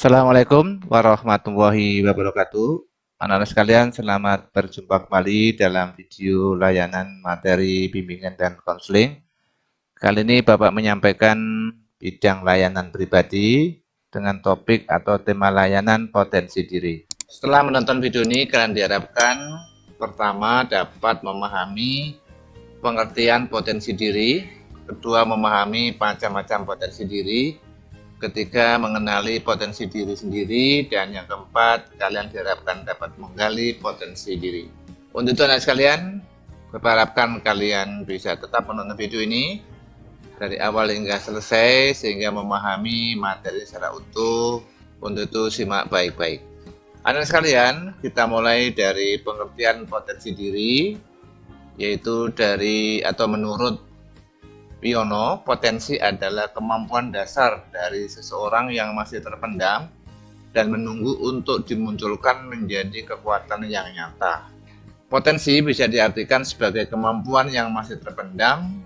Assalamualaikum warahmatullahi wabarakatuh. Anak-anak sekalian, selamat berjumpa kembali dalam video layanan materi bimbingan dan konseling. Kali ini Bapak menyampaikan bidang layanan pribadi dengan topik atau tema layanan potensi diri. Setelah menonton video ini, kalian diharapkan pertama dapat memahami pengertian potensi diri, kedua memahami macam-macam potensi diri, ketiga mengenali potensi diri sendiri, dan yang keempat kalian diharapkan dapat menggali potensi diri. Untuk itu anak sekalian, berharapkan kalian bisa tetap menonton video ini dari awal hingga selesai sehingga memahami materi secara utuh. Untuk itu simak baik-baik. Anak sekalian, kita mulai dari pengertian potensi diri, yaitu dari atau menurut Wiono, potensi adalah kemampuan dasar dari seseorang yang masih terpendam dan menunggu untuk dimunculkan menjadi kekuatan yang nyata. Potensi bisa diartikan sebagai kemampuan yang masih terpendam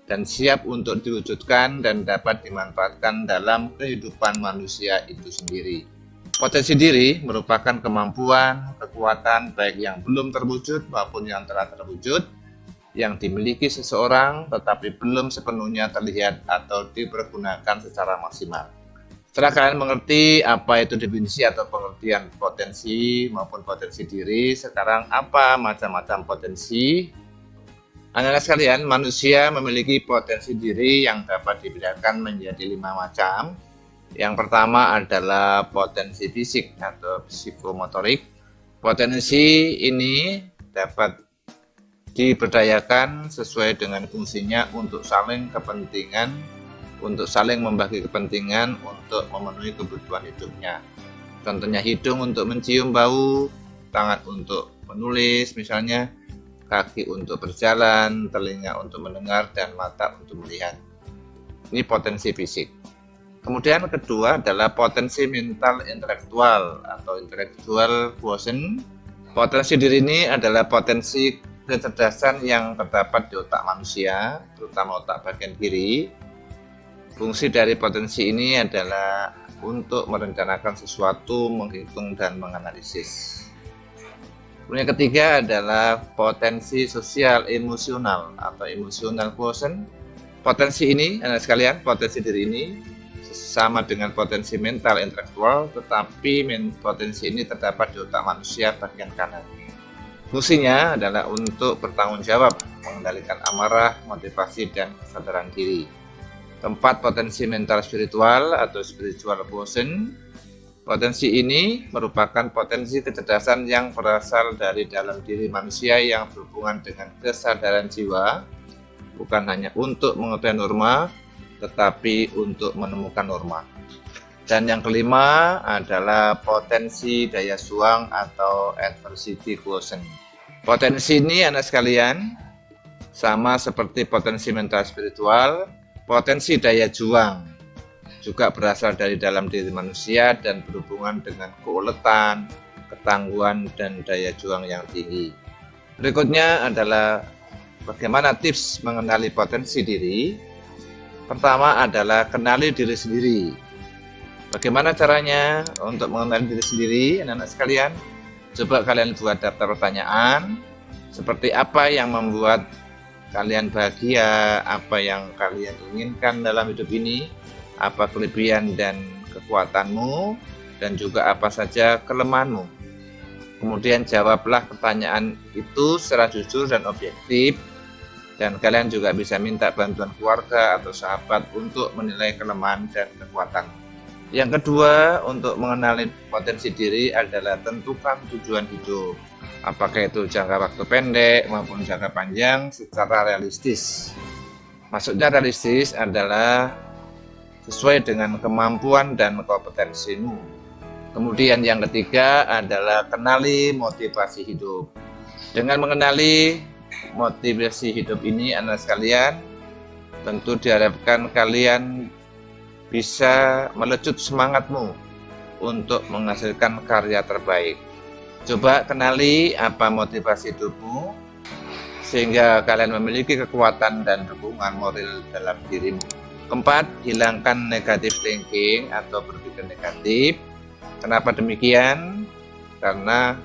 dan siap untuk diwujudkan dan dapat dimanfaatkan dalam kehidupan manusia itu sendiri. Potensi diri merupakan kemampuan, kekuatan baik yang belum terwujud maupun yang telah terwujud yang dimiliki seseorang tetapi belum sepenuhnya terlihat atau dipergunakan secara maksimal. Setelah kalian mengerti apa itu definisi atau pengertian potensi maupun potensi diri, sekarang apa macam-macam potensi? Anak-anak sekalian, manusia memiliki potensi diri yang dapat dibedakan menjadi 5 macam. Yang pertama adalah potensi fisik atau psikomotorik. Potensi ini dapat diberdayakan sesuai dengan fungsinya untuk saling membagi kepentingan untuk memenuhi kebutuhan hidupnya. Contohnya hidung untuk mencium bau, tangan untuk menulis misalnya, kaki untuk berjalan, telinga untuk mendengar, dan mata untuk melihat. Ini potensi fisik. Kemudian kedua adalah potensi mental intelektual atau intellectual quotient. Potensi diri ini adalah potensi kecerdasan yang terdapat di otak manusia, terutama otak bagian kiri. Fungsi dari potensi ini adalah untuk merencanakan sesuatu, menghitung, dan menganalisis. Kemudian yang ketiga adalah potensi sosial emosional atau emotional quotient. Potensi ini, anak sekalian, potensi diri ini sama dengan potensi mental intelektual, tetapi potensi ini terdapat di otak manusia bagian kanan. Fungsinya adalah untuk bertanggung jawab, mengendalikan amarah, motivasi, dan kesadaran diri. Keempat, potensi mental spiritual atau spiritual quotient. Potensi ini merupakan potensi kecerdasan yang berasal dari dalam diri manusia yang berhubungan dengan kesadaran jiwa, bukan hanya untuk mengetahui norma, tetapi untuk menemukan norma. Dan yang kelima adalah potensi daya juang atau adversity quotient. Potensi ini anak sekalian sama seperti potensi mental spiritual, potensi daya juang juga berasal dari dalam diri manusia dan berhubungan dengan keuletan, ketangguhan, dan daya juang yang tinggi. Berikutnya adalah bagaimana tips mengenali potensi diri. Pertama adalah kenali diri sendiri. Bagaimana caranya untuk mengenali diri sendiri, anak-anak sekalian? Coba kalian buat daftar pertanyaan, seperti apa yang membuat kalian bahagia, apa yang kalian inginkan dalam hidup ini, apa kelebihan dan kekuatanmu, dan juga apa saja kelemahanmu. Kemudian jawablah pertanyaan itu secara jujur dan objektif, dan kalian juga bisa minta bantuan keluarga atau sahabat untuk menilai kelemahan dan kekuatan. Yang kedua, untuk mengenali potensi diri adalah tentukan tujuan hidup. Apakah itu jangka waktu pendek maupun jangka panjang secara realistis. Maksudnya realistis adalah sesuai dengan kemampuan dan kompetensimu. Kemudian yang ketiga adalah kenali motivasi hidup. Dengan mengenali motivasi hidup ini, anak sekalian, tentu diharapkan kalian bisa melecut semangatmu untuk menghasilkan karya terbaik. Coba kenali apa motivasi hidupmu sehingga kalian memiliki kekuatan dan dukungan moral dalam dirimu. Keempat, hilangkan negative thinking atau berpikir negatif. Kenapa demikian? Karena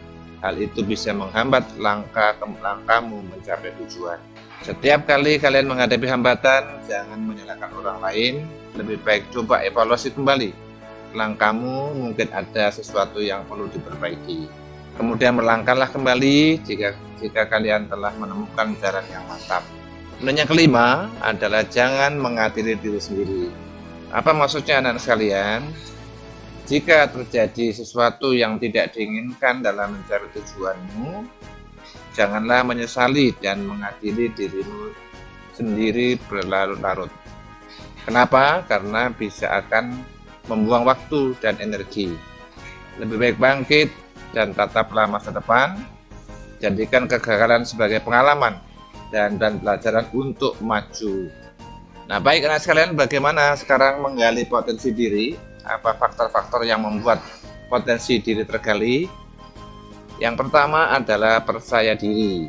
hal itu bisa menghambat langkahmu mencapai tujuan. Setiap kali kalian menghadapi hambatan, jangan menyalahkan orang lain. Lebih baik coba evaluasi kembali. Langkahmu mungkin ada sesuatu yang perlu diperbaiki. Kemudian melangkahlah kembali jika kalian telah menemukan jalan yang mantap. Kemudian yang kelima adalah jangan mengatiri diri sendiri. Apa maksudnya anak-anak sekalian? Jika terjadi sesuatu yang tidak diinginkan dalam mencari tujuanmu, janganlah menyesali dan mengadili dirimu sendiri berlarut-larut. Kenapa? Karena bisa akan membuang waktu dan energi. Lebih baik bangkit dan tataplah masa depan. Jadikan kegagalan sebagai pengalaman dan pelajaran untuk maju. Nah, baik anak sekalian, bagaimana sekarang menggali potensi diri? Apa faktor-faktor yang membuat potensi diri tergali? Yang pertama adalah percaya diri.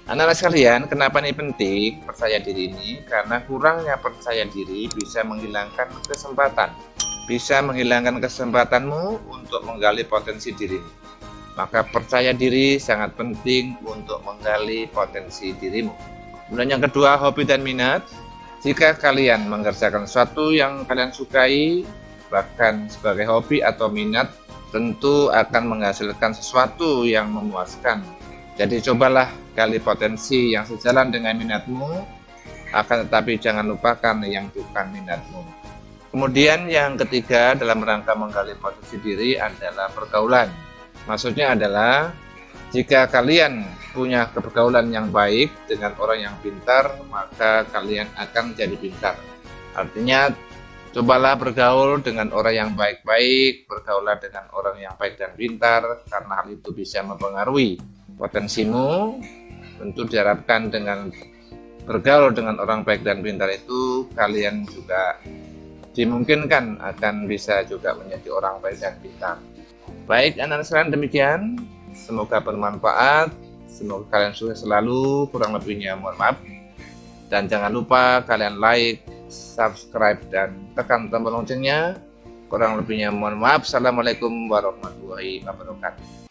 Anak-anak sekalian, kenapa ini penting percaya diri ini? Karena kurangnya percaya diri bisa menghilangkan kesempatanmu untuk menggali potensi dirimu. Maka percaya diri sangat penting untuk menggali potensi dirimu. Kemudian yang kedua, hobi dan minat. Jika kalian mengerjakan sesuatu yang kalian sukai, bahkan sebagai hobi atau minat, tentu akan menghasilkan sesuatu yang memuaskan. Jadi cobalah gali potensi yang sejalan dengan minatmu, akan tetapi jangan lupakan yang bukan minatmu. Kemudian yang ketiga dalam rangka menggali potensi diri adalah pergaulan. Maksudnya adalah jika kalian punya pergaulan yang baik dengan orang yang pintar, maka kalian akan jadi pintar. Artinya cobalah bergaul dengan orang yang baik-baik, bergaulah dengan orang yang baik dan pintar, karena hal itu bisa mempengaruhi potensimu. Tentu diharapkan dengan bergaul dengan orang baik dan pintar itu, kalian juga dimungkinkan akan bisa juga menjadi orang baik dan pintar. Baik anak-anak sekalian, demikian. Semoga bermanfaat, semoga kalian sukses selalu, kurang lebihnya mohon maaf. Dan jangan lupa kalian like, subscribe dan tekan tombol loncengnya. Kurang lebihnya mohon maaf. Assalamualaikum warahmatullahi wabarakatuh.